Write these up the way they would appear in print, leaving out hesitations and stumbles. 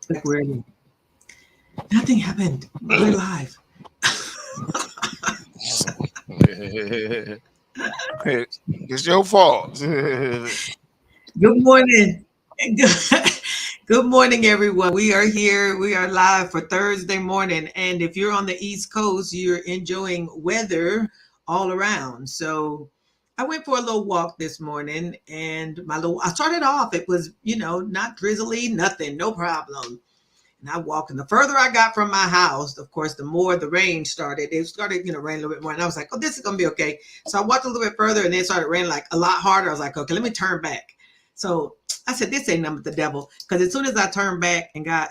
Like we're nothing happened. We're live. It's your fault. Good morning. Good morning, everyone. We are here. We are live for Thursday morning. And if you're on the East Coast, you're enjoying weather all around. So I went for a little walk this morning and I started off, it was, not drizzly, nothing, no problem. And I walked, and the further I got from my house, of course, the more the rain started. It started, raining a little bit more. And I was like, oh, this is going to be okay. So I walked a little bit further, and then it started raining like a lot harder. I was like, okay, let me turn back. So I said, this ain't nothing but the devil. Because as soon as I turned back and got,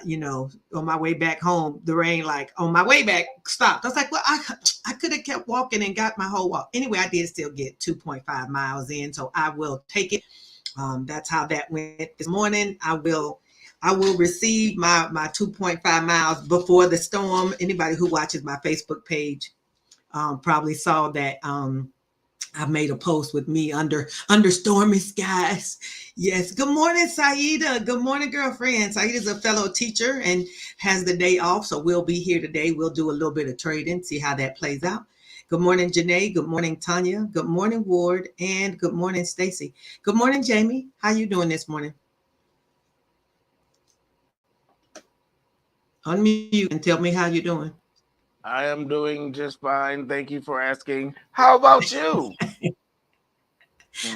on my way back home, the rain, like on my way back, stopped. I was like, well, I could have kept walking and got my whole walk. Anyway, I did still get 2.5 miles in. So I will take it. That's how that went this morning. I will receive my 2.5 miles before the storm. Anybody who watches my Facebook page probably saw that I made a post with me under stormy skies. Yes. Good morning, Saida. Good morning, girlfriend. Saida's a fellow teacher and has the day off, so we'll be here today. We'll do a little bit of trading, see how that plays out. Good morning, Janae. Good morning, Tanya. Good morning, Ward. And good morning, Stacy. Good morning, Jamie. How you doing this morning? Unmute and tell me how you're doing. I am doing just fine. Thank you for asking. How about you?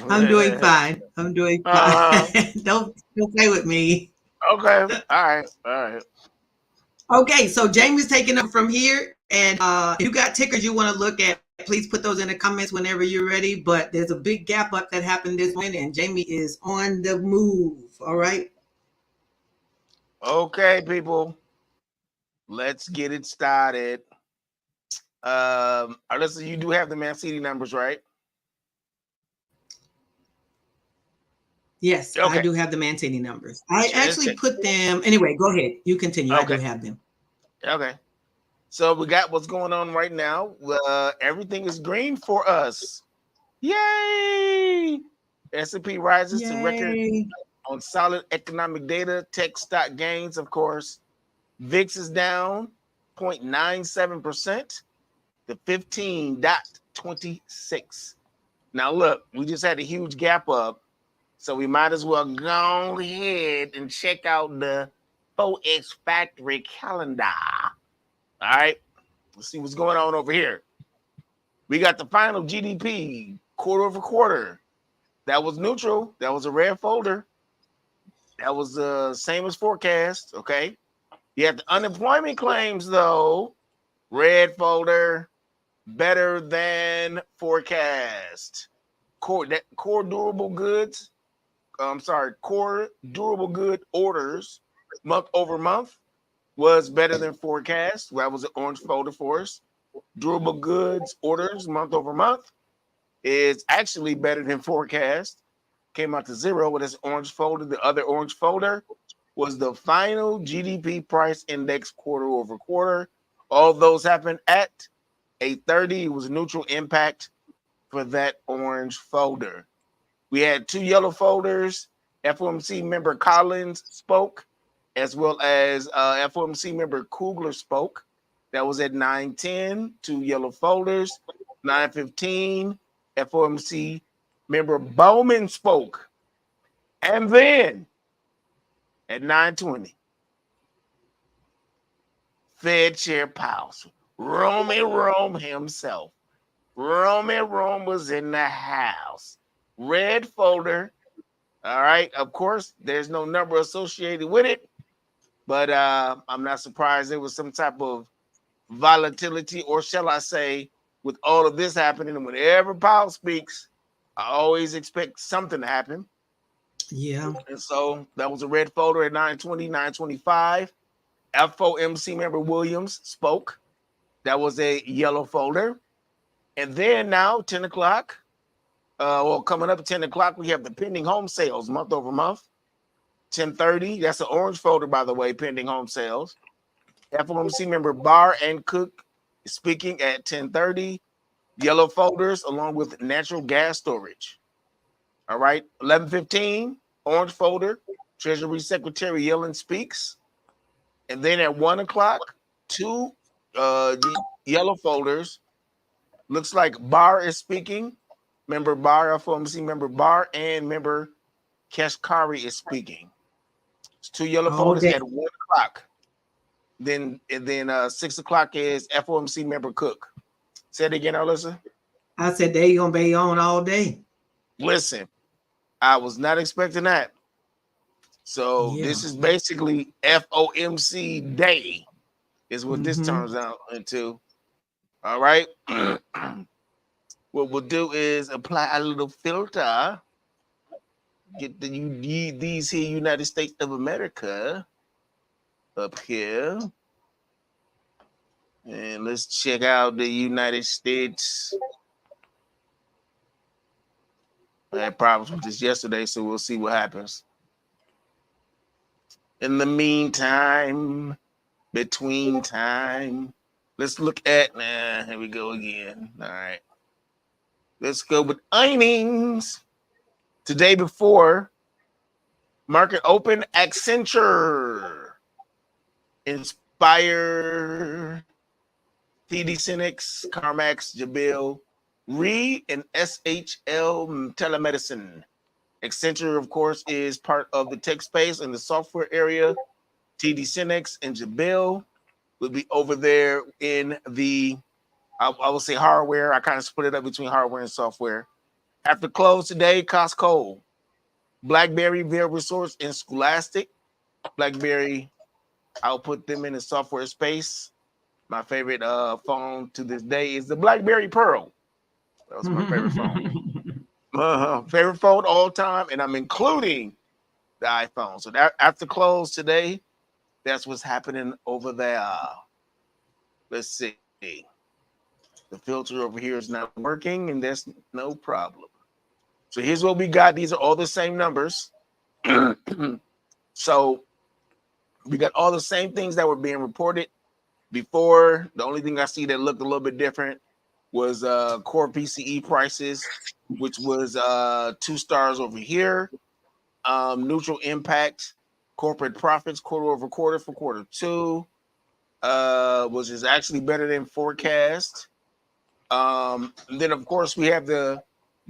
I'm doing fine. I'm doing fine. uh, Don't play with me. okay. All right. All right. Okay, so Jamie's taking over from here, and if you got tickers you want to look at, please put those in the comments whenever you're ready. But there's a big gap up that happened this morning, and Jamie is on the move. All right. Okay, people. Let's get it started. Alyssa, you do have the Man City numbers, right? Yes, I Okay. do have the Mancini numbers. I Let's actually check. put them anyway. Go ahead. You continue. I do Okay. have them. Okay. So we got what's going on right now. Everything is green for us. Yay! S&P rises to record Yay. on solid economic data, tech stock gains, of course. VIX is down 0.97% to 15.26. Now, look, we just had a huge gap up, so we might as well go ahead and check out the Forex Factory calendar. All right, let's see what's going on over here. We got the final GDP quarter over quarter. That was neutral. That was a red folder. That was the same as forecast. Okay. You have the unemployment claims, though. Red folder, better than forecast. Core durable goods. Core durable good orders month over month was better than forecast. That was an orange folder for us. Durable goods orders month over month is actually better than forecast. Came out to zero with this orange folder. The other orange folder was the final GDP price index quarter over quarter. All those happened at 8:30. It was a neutral impact for that orange folder. We had two yellow folders. FOMC member Collins spoke, as well as FOMC member Kugler spoke. That was at 9:10. Two yellow folders. 9:15. FOMC member Bowman spoke. And then at 9:20, Fed Chair Powell, Romy Rome himself. Romy Rome was in the house. Red folder. All right. Of course, there's no number associated with it, but I'm not surprised there was some type of volatility, or shall I say, with all of this happening, and whenever Powell speaks, I always expect something to happen. Yeah. And so that was a red folder at 9:20, 9:25. FOMC member Williams spoke. That was a yellow folder. And then now, 10 o'clock, coming up at 10 o'clock, we have the pending home sales month over month. 10:30, that's an orange folder, by the way, pending home sales. FOMC member Barr and Cook is speaking at 10:30. Yellow folders along with natural gas storage. All right, 11:15, orange folder. Treasury Secretary Yellen speaks. And then at 1 o'clock, two yellow folders. Looks like Bar is speaking. Member Bar, FOMC member Bar, and member Kashkari is speaking. It's two yellow All folders day. at 1 o'clock. Then 6 o'clock is FOMC member Cook. Say it again, Alyssa. I said they gonna be on all day. Listen, I was not expecting that. So Yeah. this is basically FOMC day, is what this Mm-hmm. turns out into. All right. What we'll do is apply a little filter. Get these here United States of America up here. And let's check out the United States. I had problems with this yesterday, so we'll see what happens. In the meantime, between time, let's look at here we go again. All right. Let's go with earnings. Today before market open, Accenture, Inspire, TD Synnex, CarMax, Jabil, and SHL Telemedicine. Accenture, of course, is part of the tech space in the software area. TD Synnex and Jabil will be over there in the, I will say hardware. I kind of split it up between hardware and software. After close today, Costco, BlackBerry, Vera Resource, and Scholastic. BlackBerry, I'll put them in the software space. My favorite phone to this day is the BlackBerry Pearl. That was my favorite phone. Favorite phone all time, and I'm including the iPhone. So that after close today, that's what's happening over there. Let's see. The filter over here is not working, and that's no problem. So here's what we got. These are all the same numbers. So we got all the same things that were being reported before. The only thing I see that looked a little bit different was core PCE prices, which was 2 stars over here. Neutral impact, corporate profits quarter over quarter for quarter 2, which is actually better than forecast. Then of course we have the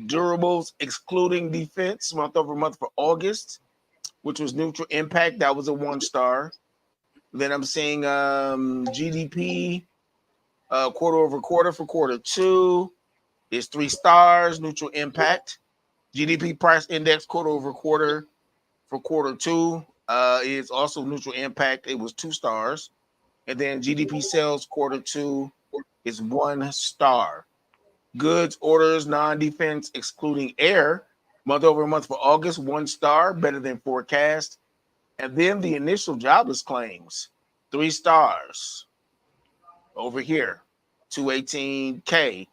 durables excluding defense month over month for August, which was neutral impact. That was a 1 star. Then I'm seeing GDP quarter over quarter for quarter 2 is 3 stars, neutral impact. GDP price index quarter over quarter for quarter 2 is also neutral impact. It was 2 stars. And then GDP sales quarter 2 is 1 star. Goods orders non-defense excluding air month over month for August, 1 star, better than forecast. And then the initial jobless claims, 3 stars over here, 218K,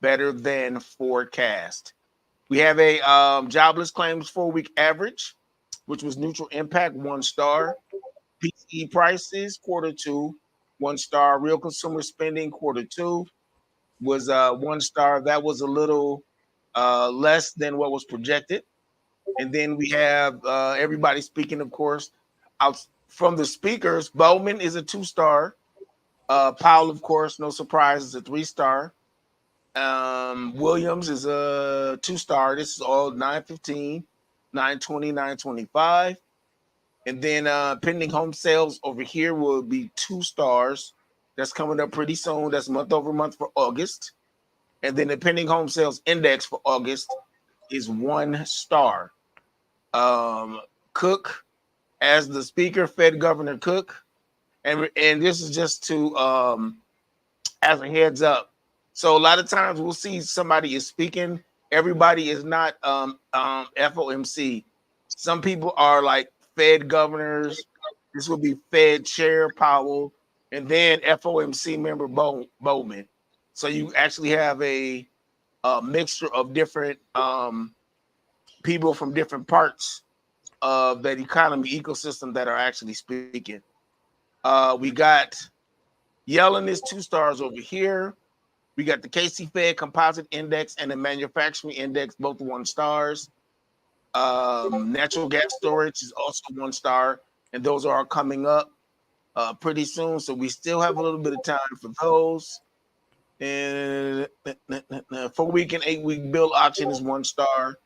better than forecast. We have a jobless claims 4-week average, which was neutral impact, 1 star. PCE prices quarter 2, 1 star. Real consumer spending quarter 2 was 1 star. That was a little less than what was projected. And then we have everybody speaking, of course, out from the speakers. Bowman is a 2 star. Powell, of course, no surprise, is a 3 star. Williams is a 2 star. This is all 915, 920, 925. And then pending home sales over here will be 2 stars. That's coming up pretty soon. That's month over month for August. And then the pending home sales index for August is 1 star. Cook as the speaker, Fed Governor Cook. And this is just to as a heads up. So a lot of times we'll see somebody is speaking. Everybody is not FOMC. Some people are like Fed governors. This will be Fed Chair Powell, and then FOMC member Bowman. So you actually have a mixture of different people from different parts of that economy ecosystem that are actually speaking. We got Yellen is 2 stars over here. We got the KC Fed Composite Index and the Manufacturing Index, both 1 stars. Natural gas storage is also 1 star, and those are coming up. pretty soon. So we still have a little bit of time for those. And 4-week and 8-week bill auction is 1 star.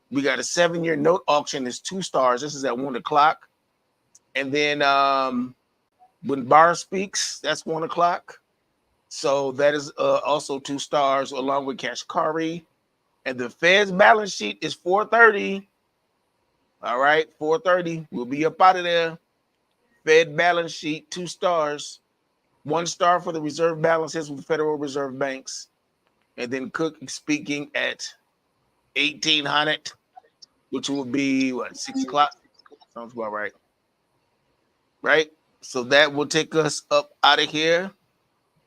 We got a 7-year note auction is 2 stars. This is at 1 o'clock. And then when Bar speaks, that's 1 o'clock. So that is also 2 stars, along with Kashkari. And the Fed's balance sheet is 4:30. All right, 4:30. We'll be up out of there. Fed balance sheet, 2 stars. 1 star for the reserve balances with Federal Reserve banks. And then Cook speaking at 1800, which will be what, 6 o'clock? Sounds about right. Right? So that will take us up out of here.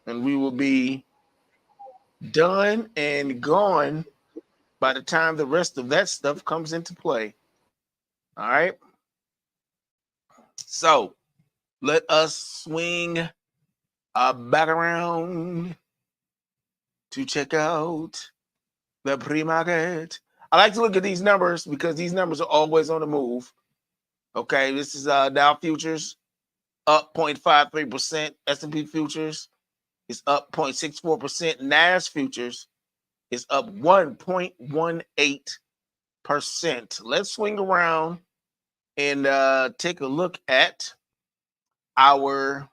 And we will be done and gone by the time the rest of that stuff comes into play. All right. So let us swing back around to check out the pre-market. I like to look at these numbers because these numbers are always on the move. Okay, this is Dow futures up 0.53%. S&P futures is up 0.64%. NAS futures is up 1.18%. Let's swing around and take a look at our.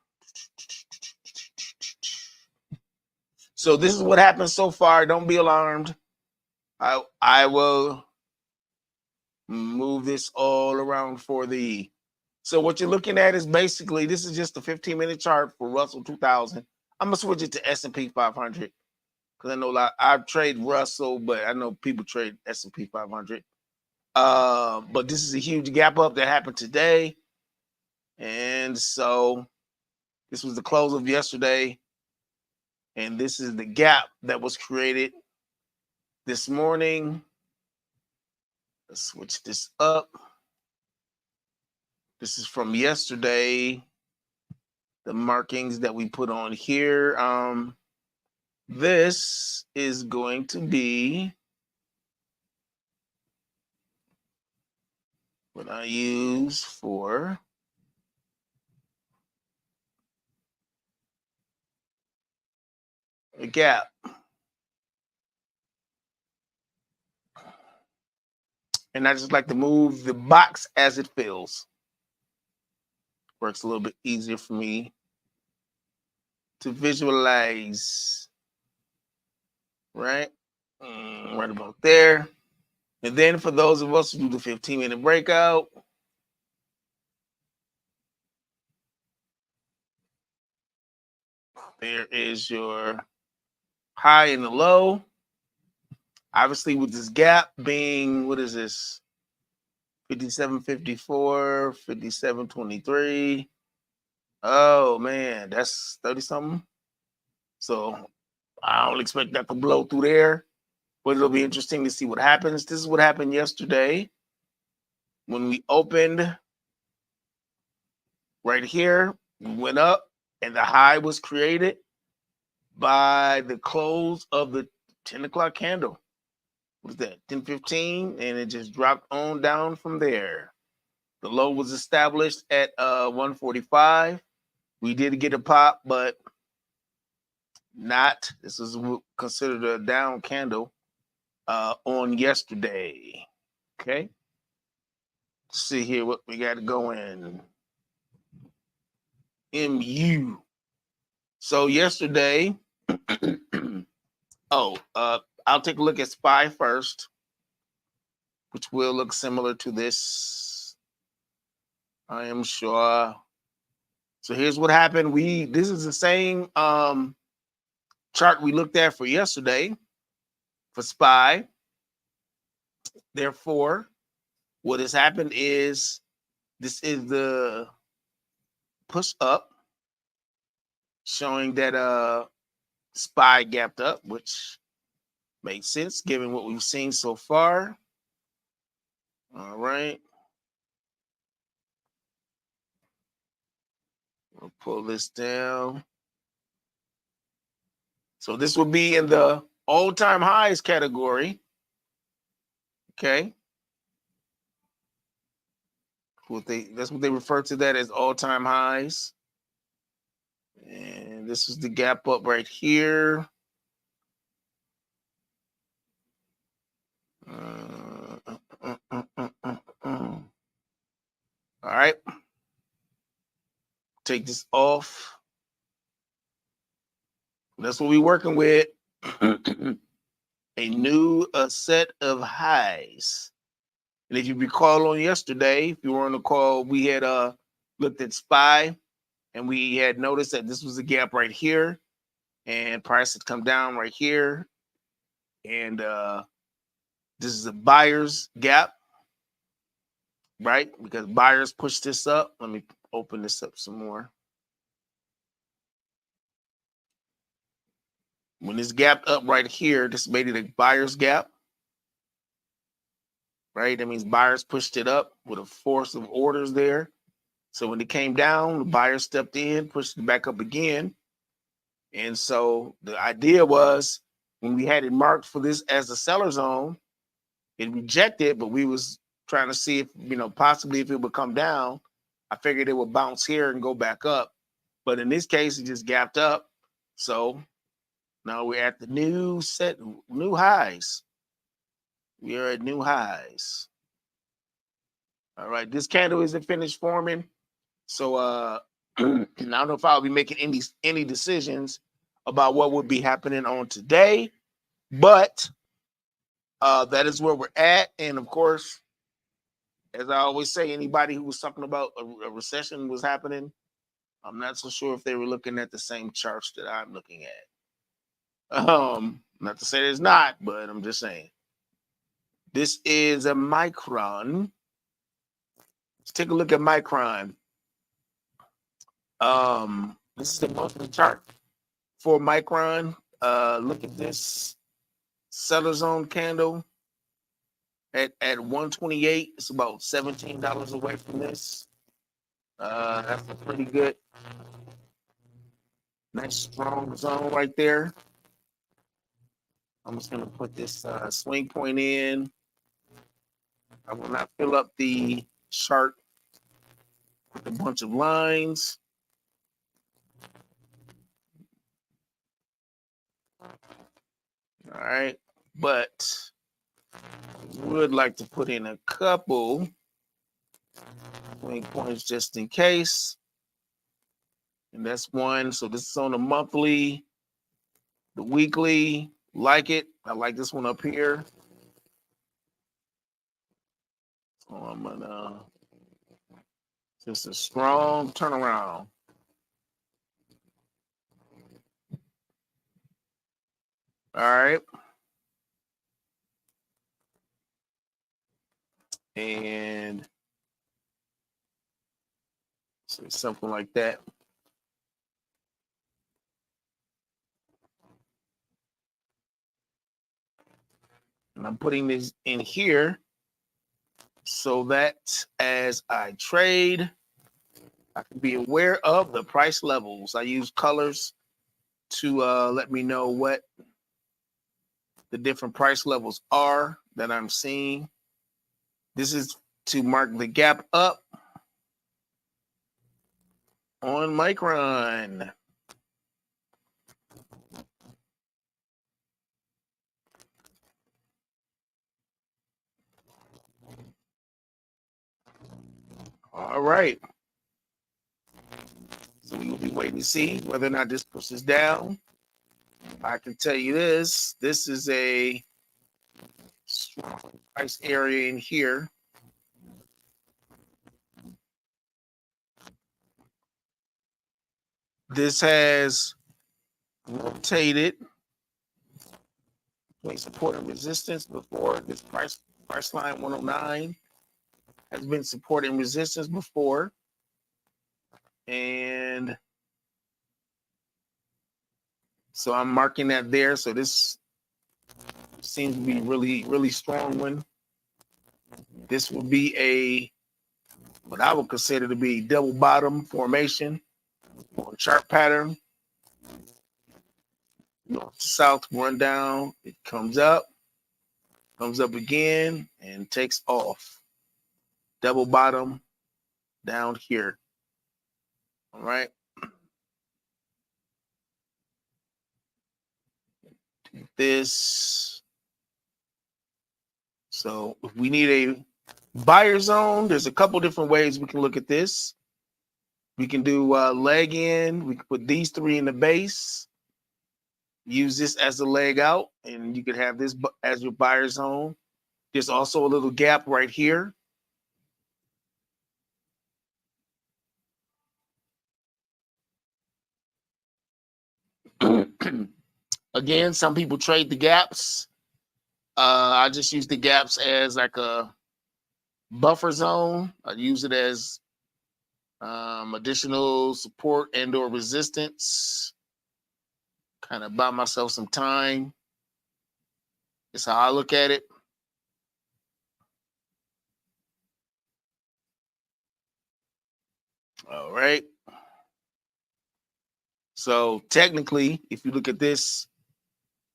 So this is what happened so far. Don't be alarmed. I will move this all around for the. So what you're looking at is basically, this is just a 15-minute chart for Russell 2000. I'm gonna switch it to S&P 500 because I know I trade Russell, but I know people trade S&P 500. But this is a huge gap up that happened today, and so this was the close of yesterday, and this is the gap that was created this morning. Let's switch this up. This is from yesterday. The markings that we put on here. This is going to be what I use for a gap. And I just like to move the box as it fills. Works a little bit easier for me to visualize. Right? Right about there. And then for those of us who do the 15-minute breakout, there is your high and the low. Obviously, with this gap being, what is this? 57.54, 57.23. Oh, man, that's 30 something. So I don't expect that to blow through there, but it'll be interesting to see what happens. This is what happened yesterday when we opened right here. We went up and the high was created by the close of the 10 o'clock candle. What is that? 10:15, and it just dropped on down from there. The low was established at 145. We did get a pop, but not. This is considered a down candle on yesterday. Okay. Let's see here what we got going. MU. So yesterday, I'll take a look at SPY first, which will look similar to this, I am sure. So here's what happened. This is the same chart we looked at for yesterday for SPY. Therefore, what has happened is this is the push up showing that SPY gapped up, which makes sense given what we've seen so far. All right. We'll pull this down. So this will be in the all-time highs category. Okay. That's what they refer to that as all-time highs. And this is the gap up right here. All right. Take this off. That's what we're working with. A new set of highs. And if you recall on yesterday, if you were on the call, we had looked at SPY and we had noticed that this was a gap right here and price had come down right here. And this is a buyer's gap, right? Because buyers pushed this up. Let me open this up some more. When this gapped up right here, this made it a buyer's gap, right? That means buyers pushed it up with a force of orders there. So when it came down, the buyer stepped in, pushed it back up again. And so the idea was when we had it marked for this as a seller zone, it rejected, but we was trying to see if, possibly if it would come down. I figured it would bounce here and go back up. But in this case, it just gapped up. So now we're at the new highs. We are at new highs. All right, this candle isn't finished forming. So I don't know if I'll be making any decisions about what would be happening on today, but that is where we're at. And of course, as I always say, anybody who was talking about a recession was happening, I'm not so sure if they were looking at the same charts that I'm looking at. Not to say there's not, but I'm just saying. This is a Micron. Let's take a look at Micron. This is the monthly chart for Micron. Look at this seller zone candle at 128. It's about $17 away from this. That's a pretty good, nice strong zone right there. I'm just gonna put this swing point in. I will not fill up the chart with a bunch of lines. All right, but would like to put in a couple swing points just in case. And that's one. So this is on the monthly, the weekly. Like it. I like this one up here. So I'm gonna just a strong turnaround. All right. And so something like that. And I'm putting this in here so that as I trade, I can be aware of the price levels. I use colors to let me know what the different price levels are that I'm seeing. This is to mark the gap up on Micron. All right. So we will be waiting to see whether or not this pushes down. I can tell you this is a strong price area in here. This has rotated between support and resistance before. This price line 109 has been supporting resistance before. And so I'm marking that there. So this seems to be really, really strong one. This will be a what I would consider to be double bottom formation on chart pattern. North to south, run down, it comes up again, and takes off. Double bottom down here. All right. this. So if we need a buyer zone, there's a couple different ways we can look at this. We can do leg in. We can put these three in the base. Use this as the leg out, and you could have this as your buyer zone. There's also a little gap right here. Again, some people trade the gaps. I just use the gaps as like a buffer zone. I use it as additional support and or resistance. Kind of buy myself some time. That's how I look at it. All right. So technically, if you look at this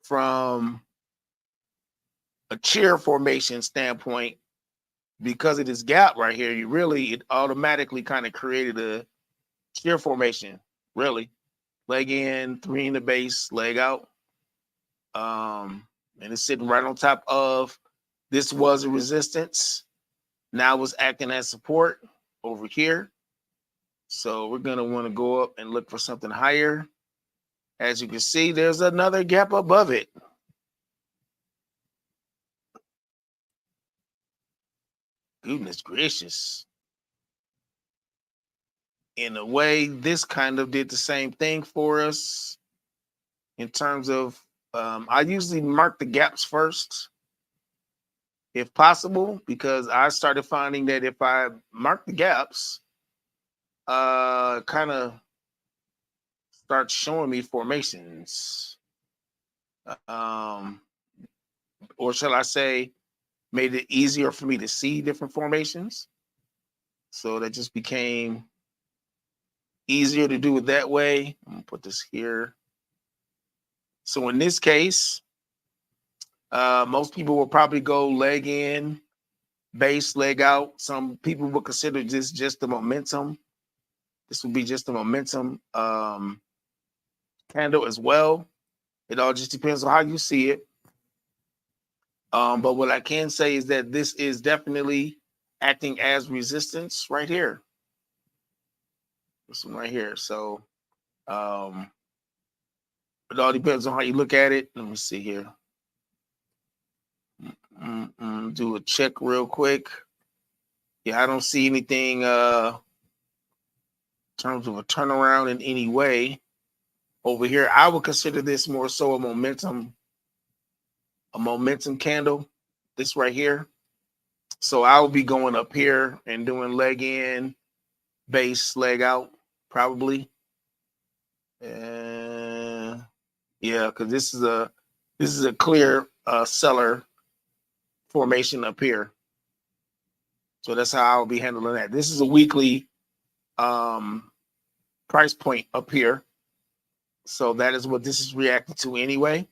from a chair formation standpoint, because of this gap right here, it automatically kind of created a chair formation, really. Leg in, three in the base, leg out. And it's sitting right on top of this was a resistance. Now it's acting as support over here. So we're going to want to go up and look for something higher. As you can see, there's another gap above it. Goodness gracious. In a way, this kind of did the same thing for us in terms of, I usually mark the gaps first, if possible, because I started finding that if I mark the gaps, kind of starts showing me formations. Or shall I say, made it easier for me to see different formations. So that just became easier to do it that way. I'm gonna put this here. So in this case, most people will probably go leg in, base, leg out. Some people will consider this just the momentum. This would be just the momentum candle as well. It all just depends on how you see it. But what I can say is that this is definitely acting as resistance right here. This one right here. So it all depends on how you look at it. Let me see here. Do a check real quick. Yeah, I don't see anything in terms of a turnaround in any way over here. I would consider this more so a momentum candle. This right here. So I will be going up here and doing leg in, base, leg out, probably. Yeah, because this is a clear seller formation up here. So that's how I'll be handling that. This is a weekly price point up here. So that is what this is reacting to anyway.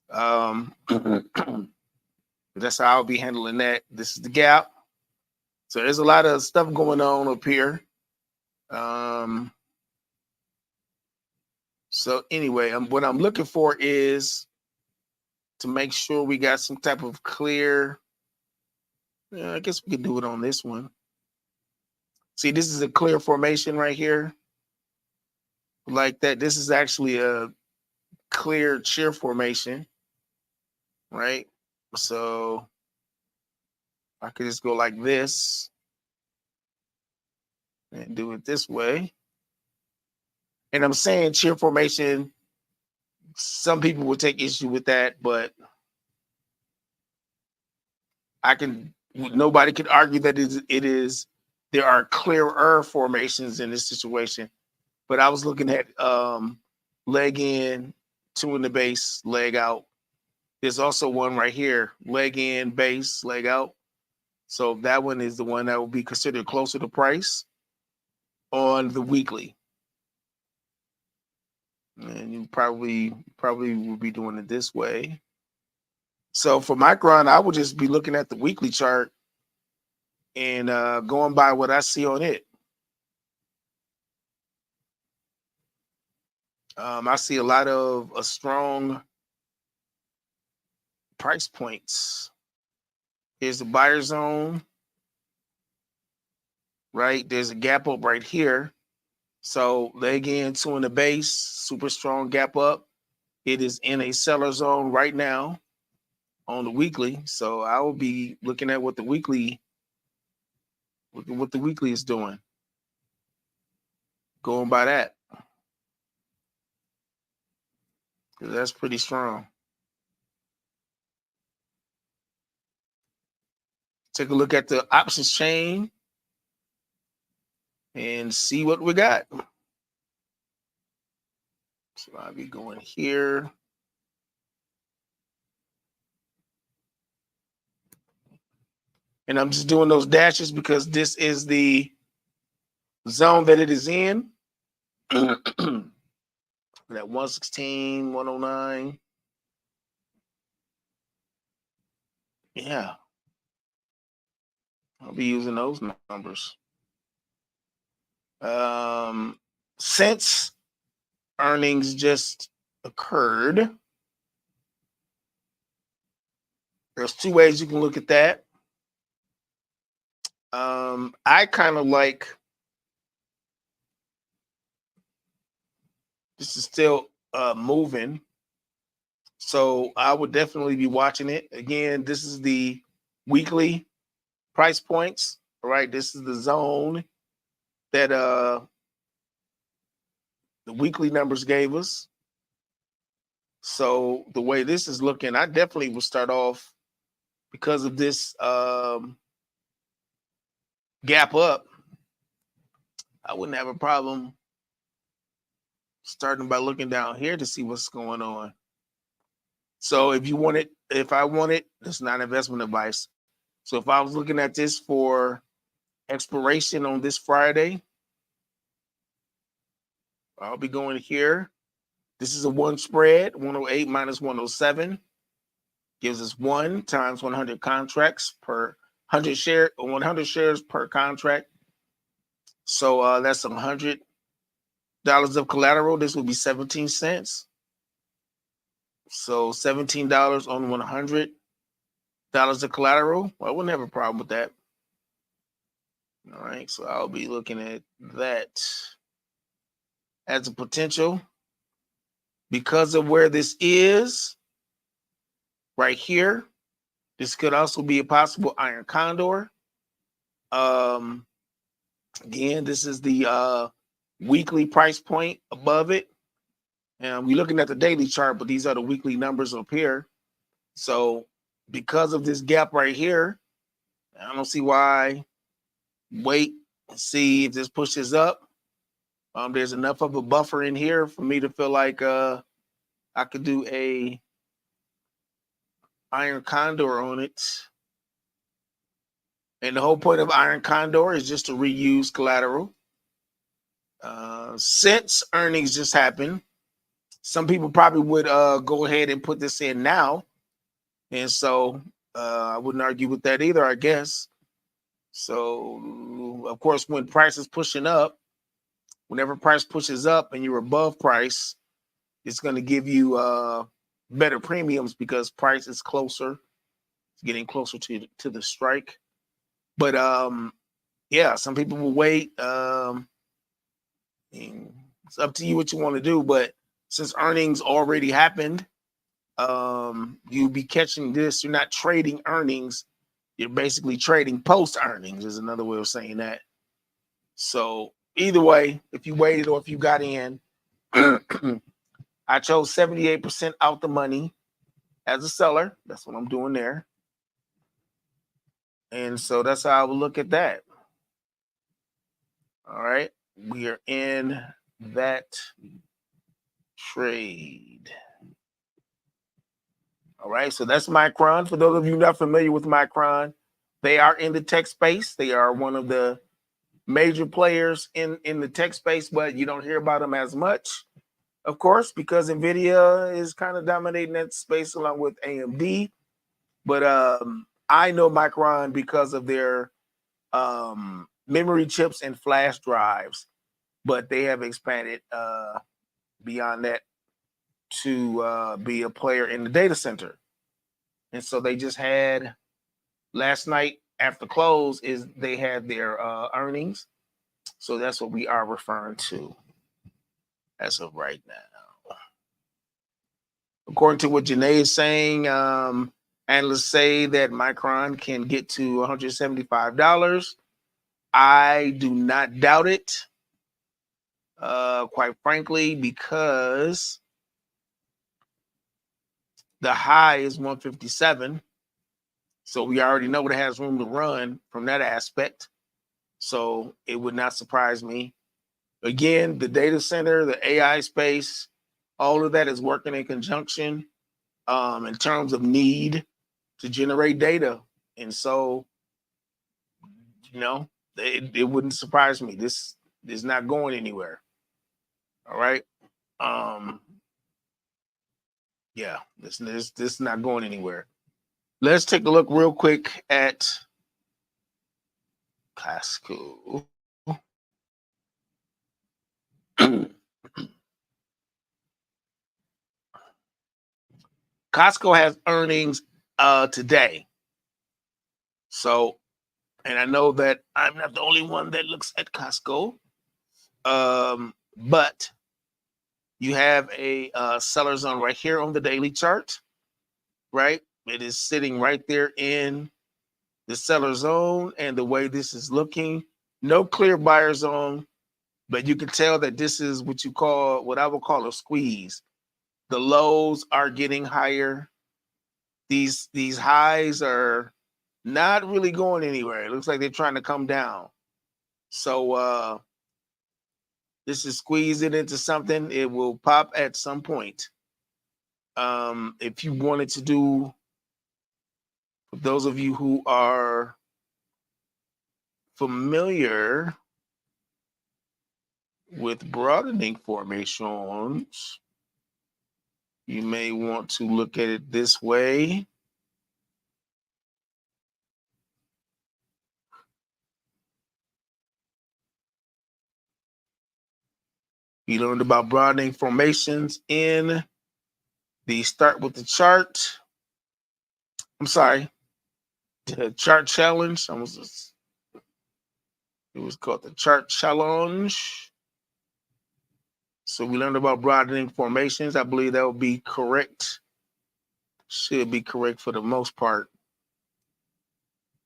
That's how I'll be handling that. This is the gap. So there's a lot of stuff going on up here. So anyway, what I'm looking for is to make sure we got some type of clear. I guess we could do it on this one. See, this is a clear formation right here. Like that. This is actually a clear shear formation, right? So I could just go like this and do it this way. And I'm saying shear formation, some people will take issue with that, but nobody could argue that there are clearer formations in this situation. But I was looking at leg in, two in the base, leg out. There's also one right here, leg in, base, leg out. So that one is the one that will be considered closer to price on the weekly. And you probably will be doing it this way. So for Micron, I would just be looking at the weekly chart and going by what I see on it. I see a lot of a strong price points. Here's the buyer zone, right? There's a gap up right here. So leg in, two in the base, super strong gap up. It is in a seller zone right now on the weekly. So I will be looking at what the weekly is doing. Going by that. Because that's pretty strong. Take a look at the options chain and see what we got. So I'll be going here. And I'm just doing those dashes because this is the zone that it is in. That 116, 109. Yeah. I'll be using those numbers. Since earnings just occurred, there's two ways you can look at that. I kind of like this is still moving. So I would definitely be watching it. Again, this is the weekly price points. All right. This is the zone that the weekly numbers gave us. So the way this is looking, I definitely will start off because of this gap up. I wouldn't have a problem starting by looking down here to see what's going on. So if I want it, it's not investment advice. So if I was looking at this for expiration on this Friday, I'll be going here. This is a one spread, 108 minus 107. Gives us 1 times 100 contracts per 100 shares per contract. So that's $100 of collateral. This will be 17 cents. So $17 on $100 of collateral. Well, I wouldn't have a problem with that. All right, so I'll be looking at that as a potential because of where this is right here. This could also be a possible iron condor. Again, this is the weekly price point above it. And we're looking at the daily chart, but these are the weekly numbers up here. So because of this gap right here, I don't see why. Wait and see if this pushes up. There's enough of a buffer in here for me to feel like I could do a iron condor on it. And the whole point of iron condor is just to reuse collateral. Since earnings just happened, some people probably would go ahead and put this in now. And so I wouldn't argue with that either, I guess. So, of course, when price is pushing up, whenever price pushes up and you're above price, it's going to give you better premiums because price is closer. It's getting closer to the strike. But yeah, some people will wait. It's up to you what you want to do. But since earnings already happened, you'll be catching this. You're not trading earnings. You're basically trading post earnings is another way of saying that. So either way, if you waited or if you got in, I chose 78% out the money as a seller. That's what I'm doing there. And so that's how I would look at that. All right. We are in that trade. All right. So that's Micron. For those of you not familiar with Micron, they are in the tech space. They are one of the major players in the tech space, but you don't hear about them as much, of course, because NVIDIA is kind of dominating that space along with AMD. But I know Micron because of their memory chips and flash drives, but they have expanded beyond that to be a player in the data center. And so they just had last night after close is they had their earnings. So that's what we are referring to as of right now. According to what Janae is saying, analysts say that Micron can get to $175. I do not doubt it, quite frankly, because the high is 157. So we already know it has room to run from that aspect. So it would not surprise me. Again, the data center, the AI space, all of that is working in conjunction in terms of need to generate data. And so, it wouldn't surprise me. This is not going anywhere. All right. Yeah, this is not going anywhere. Let's take a look real quick at Costco. Costco has earnings today. So, and I know that I'm not the only one that looks at Costco. But you have a seller zone right here on the daily chart, right? It is sitting right there in the seller zone, and the way this is looking, no clear buyer zone, but you can tell that this is what I would call a squeeze. The lows are getting higher. These highs are not really going anywhere. It looks like they're trying to come down. So this is squeezing into something. It will pop at some point. If you wanted to do, for those of you who are familiar with broadening formations, you may want to look at it this way. We learned about broadening formations in the Start with the Chart. I'm sorry, the Chart Challenge. It was called the Chart Challenge. So we learned about broadening formations. I believe that would be correct. Should be correct for the most part.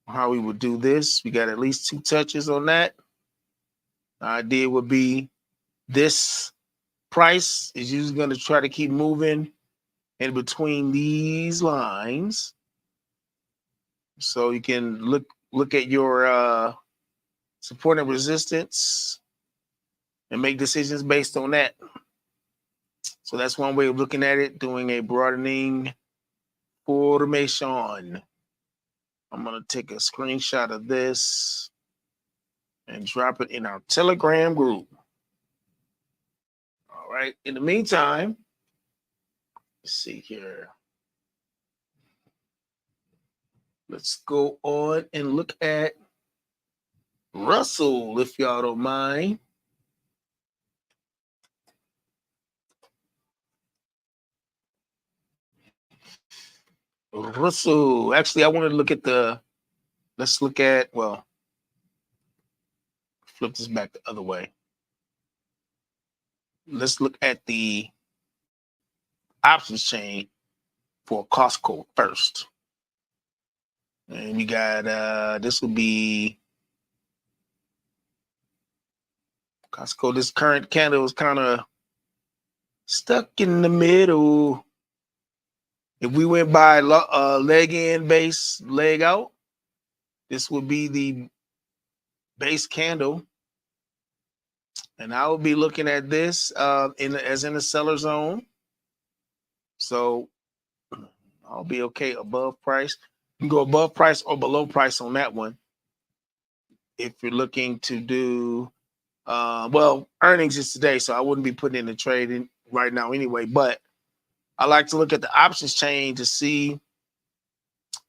How we would do this. We got at least 2 touches on that. The idea would be this price is usually going to try to keep moving in between these lines. So you can look at your support and resistance and make decisions based on that. So that's one way of looking at it, doing a broadening formation. I'm going to take a screenshot of this and drop it in our Telegram group. All right. In the meantime, let's see here. Let's go on and look at Russell, if y'all don't mind. Russell. Actually, I want to look at let's look at, flip this back the other way. Let's look at the options chain for Costco first. And we got, this will be Costco. This current candle is kind of stuck in the middle. If we went by leg in, base, leg out, this would be the base candle. And I will be looking at this as in the seller zone. So I'll be okay above price. You can go above price or below price on that one. If you're looking to do, earnings is today, so I wouldn't be putting in the trade in right now anyway. But I like to look at the options chain to see,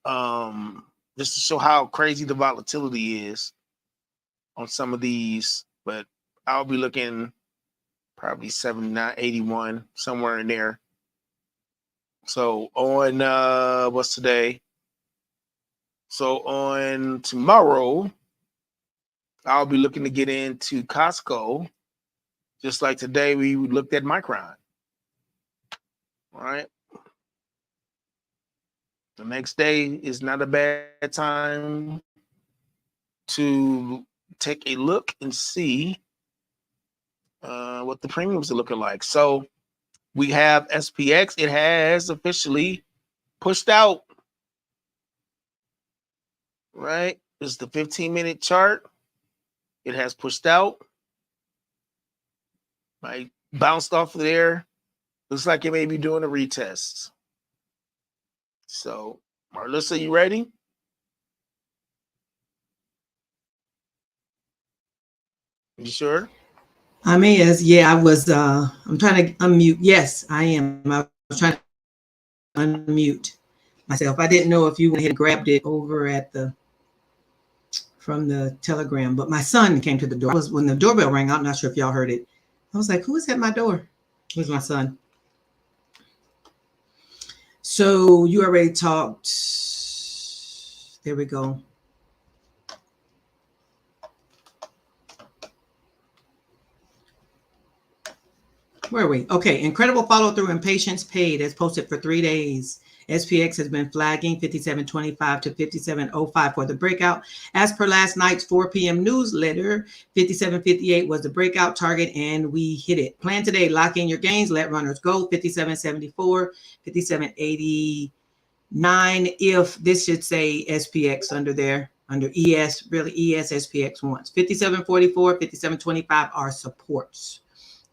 just to show how crazy the volatility is on some of these. But I'll be looking probably 79, 81, somewhere in there. So on what's today? So on tomorrow, I'll be looking to get into Costco, just like today we looked at Micron. All right. The next day is not a bad time to take a look and see what the premiums are looking like. So we have SPX. It has officially pushed out. Right. This is the 15-minute chart. It has pushed out. Right. Bounced off of there. Looks like it may be doing a retest. So, Marlissa, you ready? You sure? I mean, yes, yeah, I was I'm trying to unmute. Yes, I am. I was trying to unmute myself. I didn't know if you went ahead and grabbed it over at the from the telegram, but my son came to the door. I was when the doorbell rang out, I'm not sure if y'all heard it. I was like, who is at my door? It was my son. So you already talked. There we go. Where are we? Okay, incredible follow through and patience paid as posted for 3 days. SPX has been flagging 57.25 to 57.05 for the breakout. As per last night's 4 p.m. newsletter, 57.58 was the breakout target and we hit it. Plan today, lock in your gains, let runners go. 57.74, 57.89. If this should say SPX under there, under ES, really ES, SPX once. 57.44, 57.25 are supports.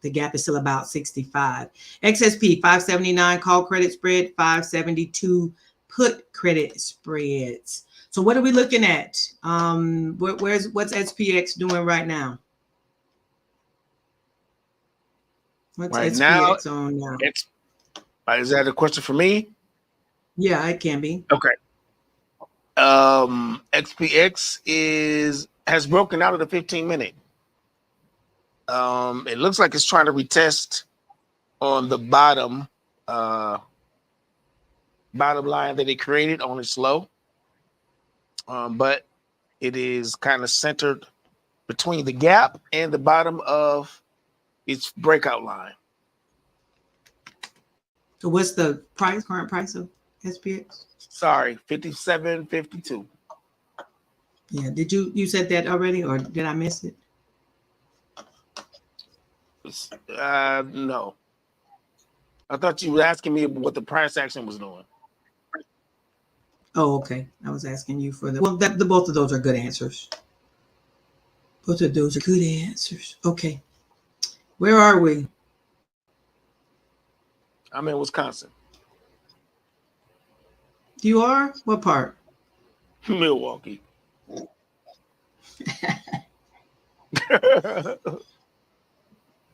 The gap is still about 65. XSP 579 call credit spread, 572 put credit spreads. So what are we looking at? What's SPX doing right now? What's Right now, SPX on now? Is that a question for me? Yeah, it can be. Okay. XPX has broken out of the 15-minute. It looks like it's trying to retest on the bottom line that it created on its low. But it is kind of centered between the gap and the bottom of its breakout line. So what's the current price of SPX? Sorry, 57.52. Yeah, did you said that already or did I miss it? No. I thought you were asking me what the price action was doing. Oh, okay. I was asking you for the both of those are good answers. Both of those are good answers. Okay. Where are we? I'm in Wisconsin. You are? What part? Milwaukee.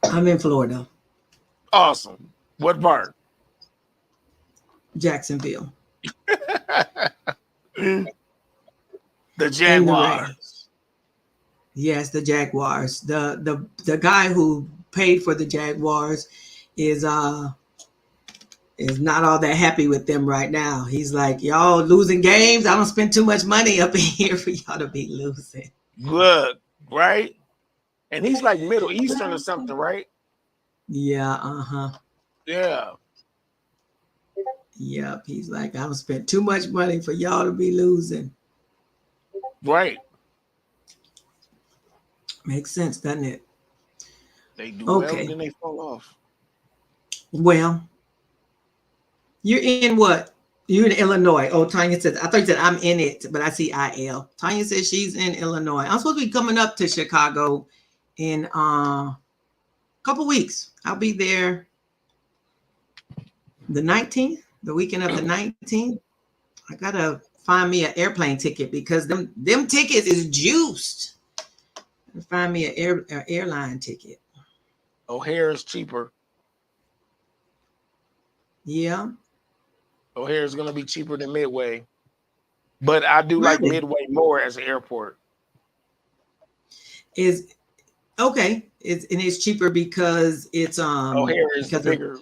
I'm in Florida. Awesome. What part? Jacksonville. The In the rain. Jaguars. Yes, the Jaguars. The guy who paid for the Jaguars is not all that happy with them right now. He's like, y'all losing games. I don't spend too much money up in here for y'all to be losing. Look, right? And he's like Middle Eastern or something, right? Yeah, uh-huh. Yeah. Yep. He's like, I don't spend too much money for y'all to be losing. Right. Makes sense, doesn't it? They do well, Okay. then they fall off. Well, you're in what? You're in Illinois. Oh, Tanya said, I thought you said I'm in it, but I see IL. Tanya says she's in Illinois. I'm supposed to be coming up to Chicago in a couple weeks. I'll be there the 19th, the weekend of the 19th. I gotta find me an airplane ticket because them tickets is juiced. Find me an airline ticket. O'Hare is cheaper. Yeah. O'Hare is going to be cheaper than Midway. But I do like Really? Midway more as an airport. Is okay. It's cheaper because it's O'Hare is because bigger.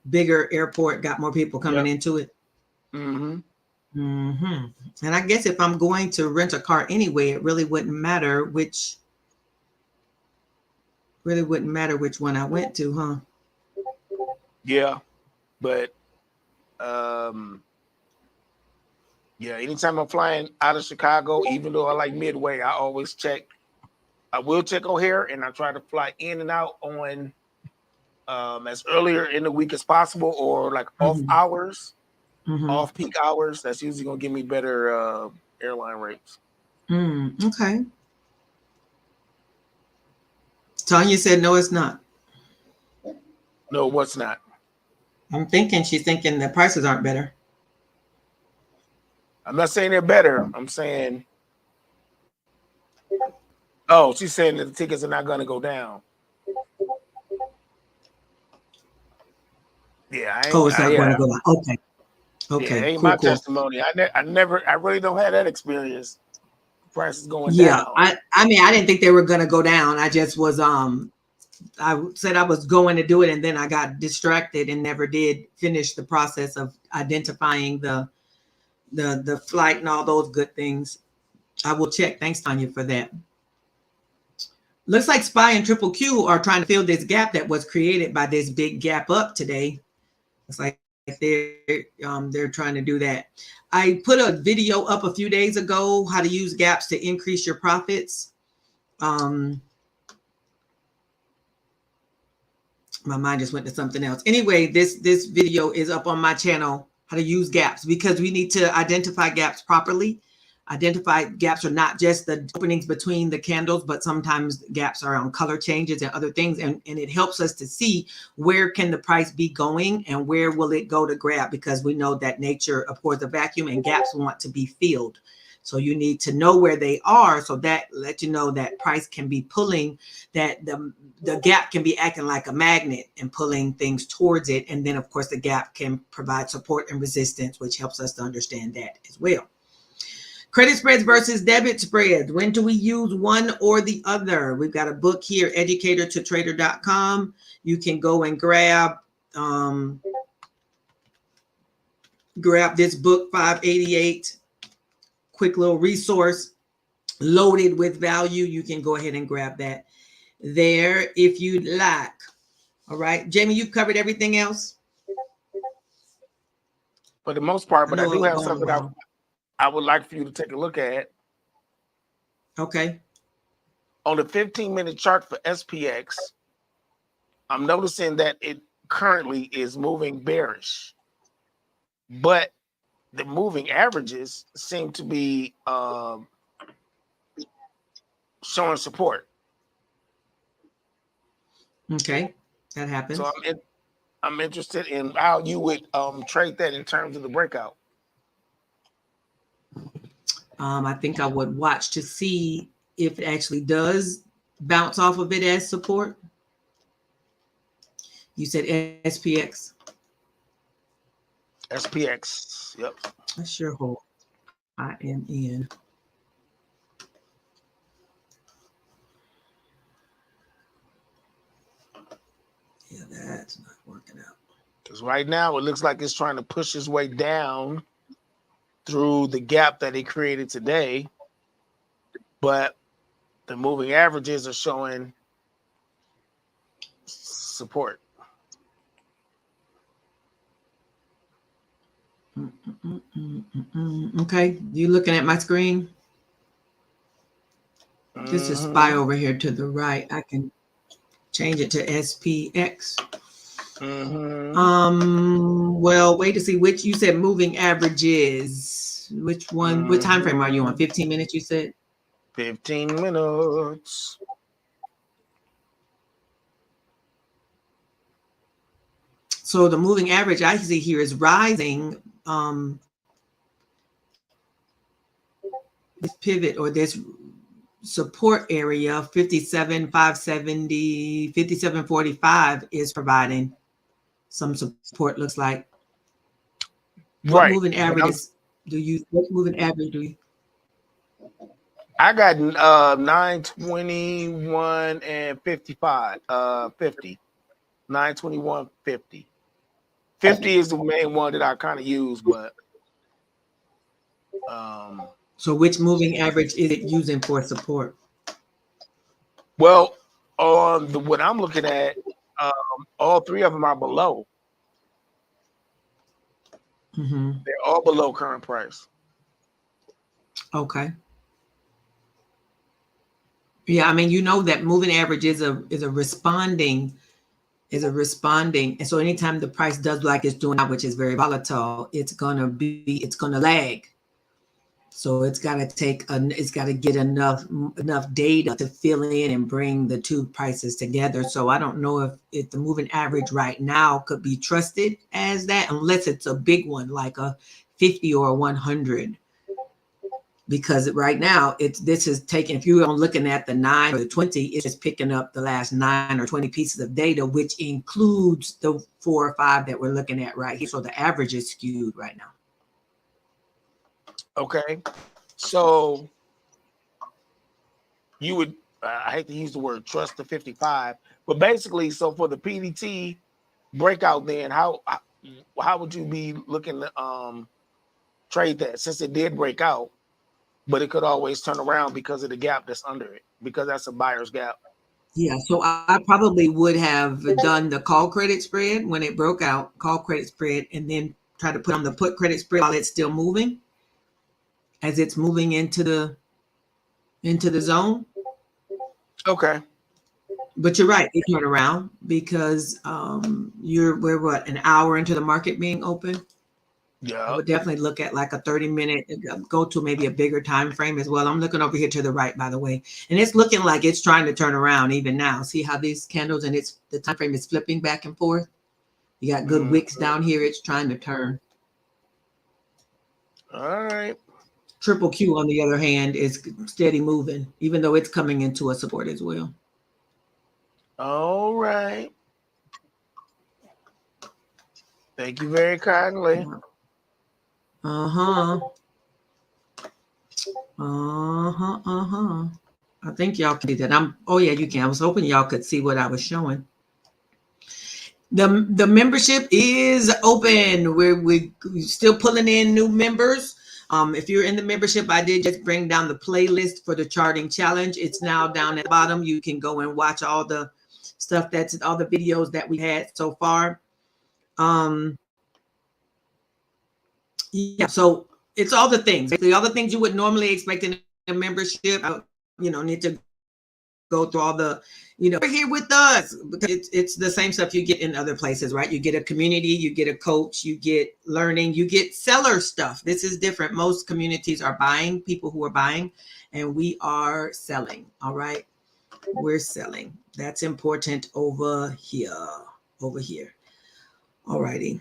bigger airport, got more people coming Yep. into it. Mm-hmm. And I guess if I'm going to rent a car anyway, it really wouldn't matter which one I went to, huh? Yeah, but um, yeah. Anytime I'm flying out of Chicago, even though I like Midway, I always check. I will check O'Hare, and I try to fly in and out on as earlier in the week as possible, or like off Mm-hmm. hours, Mm-hmm. off peak hours. That's usually gonna give me better airline rates. Okay. Tanya said, no, it's not. No, what's not? She's thinking the prices aren't better. I'm not saying they're better. I'm saying, oh, she's saying that the tickets are not gonna go down. Yeah, I Oh, ain't. it's not going to Yeah, go down. Okay. yeah, Okay. ain't Cool, my cool. testimony. I never, I really don't have that experience. Prices going Yeah. down. I mean, I didn't think they were going to go down. I just was, I said I was going to do it, and then I got distracted and never did finish the process of identifying the flight and all those good things. I will check. Thanks, Tanya, for that. Looks like Spy and Triple Q are trying to fill this gap that was created by this big gap up today. It's like they're trying to do that. I put a video up a few days ago how to use gaps to increase your profits. Um, my mind just went to something else. Anyway, this video is up on my channel, how to use gaps, because we need to identify gaps properly. Identify gaps are not just the openings between the candles, but sometimes gaps are on color changes and other things. And it helps us to see where can the price be going and where will it go to grab, because we know that nature abhors a vacuum and gaps want to be filled. So you need to know where they are, so that let you know that price can be pulling, that the gap can be acting like a magnet and pulling things towards it. And then of course the gap can provide support and resistance, which helps us to understand that as well. Credit spreads versus debit spreads. When do we use one or the other? We've got a book here, educatortotrader.com. You can go and grab this book, 588, quick little resource loaded with value. You can go ahead and grab that there if you'd like. All right, Jamie, you've covered everything else For the most part, I but I know do I'm have going something around. I would like for you to take a look at. Okay. On the 15-minute chart for SPX, I'm noticing that it currently is moving bearish, but the moving averages seem to be showing support. Okay, that So happens. I'm interested in how you would trade that in terms of the breakout. I think I would watch to see if it actually does bounce off of it as support. You said SPX. SPX. Yep. I sure hope I am in. Yeah, that's not working out. Because right now it looks like it's trying to push its way down through the gap that it created today, but the moving averages are showing support. Okay, you looking at my screen? This is SPY over here to the right. I can change it to SPX. Well, wait to see which you said moving averages. Which one? What time frame are you on? 15 minutes, you said? 15 minutes. So the moving average I see here is rising. This pivot or this support area, 57,570, 57.45 is providing some support, looks like. What Right. moving averages what moving average do you? I got 921 and 55, 50. 921.50. 50 is the main one that I kind of use, but So which moving average is it using for support? well, on the what I'm looking at, all three of them are below. Mm-hmm. They're all below current price. Okay. Yeah, I mean, you know that moving average is a responding and so anytime the price does like it's doing now, which is very volatile, it's gonna lag. So it's got to get enough data to fill in and bring the two prices together. So I don't know if the moving average right now could be trusted as that, unless it's a big one like a 50 or a 100. Because right now this is taking, if you're looking at the 9 or the 20, it's just picking up the last 9 or 20 pieces of data, which includes the 4 or 5 that we're looking at right here. So the average is skewed right now. Okay, so you would I hate to use the word trust the 55, but basically, so for the PDT breakout, then how would you be looking to trade that, since it did break out, but it could always turn around because of the gap that's under it, because that's a buyer's gap. Yeah, so I probably would have done the call credit spread when it broke out, call credit spread, and then try to put on the put credit spread while it's still moving, as it's moving into the zone. Okay. But you're right, it turned around because we're what, an hour into the market being open. I Yeah. would definitely look at like a 30-minute, go to maybe a bigger time frame as well. I'm looking over here to the right, by the way, and it's looking like it's trying to turn around even now. See how these candles and the time frame is flipping back and forth. You got good wicks down here. It's trying to turn. All right. Triple Q, on the other hand, is steady moving, even though it's coming into a support as well. All right. Thank you very kindly. Uh-huh. Uh-huh. I think y'all can see that. Oh yeah, you can. I was hoping y'all could see what I was showing. The membership is open. We're still pulling in new members. If you're in the membership, I did just bring down the playlist for the charting challenge. It's now down at the bottom. You can go and watch all the stuff, all the videos that we had so far. Yeah, so it's all the things, basically all the things you would normally expect in a membership. Need to go through all the, we're here with us, because it's the same stuff you get in other places, right? You get a community, you get a coach, you get learning, you get seller stuff. This is different. Most communities are buying, people who are buying, and we are selling. All right, we're selling. That's important over here. All righty.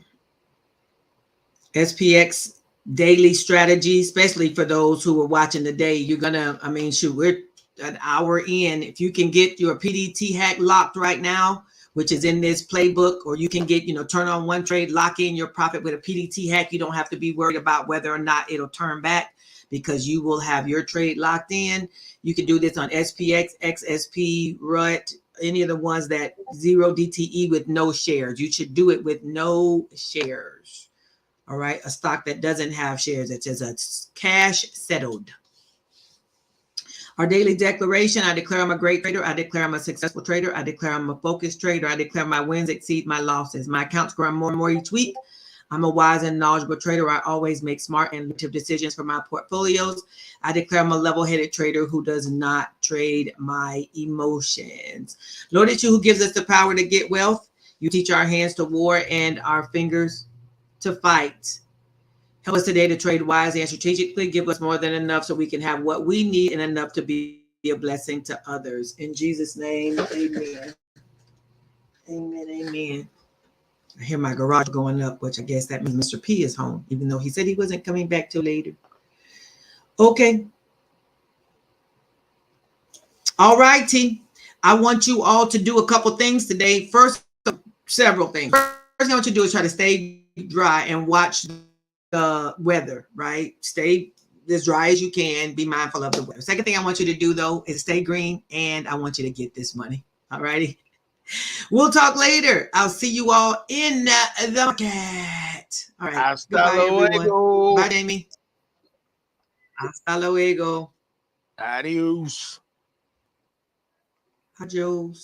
SPX daily strategy, especially for those who are watching today. You're gonna, we're an hour in. If you can get your PDT hack locked right now, which is in this playbook, or you can get, turn on one trade, lock in your profit with a PDT hack. You don't have to be worried about whether or not it'll turn back, because you will have your trade locked in. You can do this on SPX, XSP, RUT, any of the ones that 0 DTE with no shares. You should do it with no shares. All right, a stock that doesn't have shares. It says a cash settled. Our daily declaration: I declare I'm a great trader. I declare I'm a successful trader. I declare I'm a focused trader. I declare my wins exceed my losses. My accounts grow more and more each week. I'm a wise and knowledgeable trader. I always make smart and intuitive decisions for my portfolios. I declare I'm a level-headed trader who does not trade my emotions. Lord, it's you who gives us the power to get wealth. You teach our hands to war and our fingers to fight. Help us today to trade wisely and strategically. Give us more than enough so we can have what we need and enough to be a blessing to others. In Jesus' name, amen. Amen. I hear my garage going up, which I guess that means Mr. P is home, even though he said he wasn't coming back till later. Okay. All righty. I want you all to do a couple things today. First, several things. First thing I want you to do is try to stay dry and watch the weather, right? Stay as dry as you can. Be mindful of the weather. Second thing I want you to do, though, is stay green, and I want you to get this money. All righty. We'll talk later. I'll see you all in the market. All right. Hasta Goodbye, everyone. luego. Bye, Jamie. Hasta luego. Adios. Adios.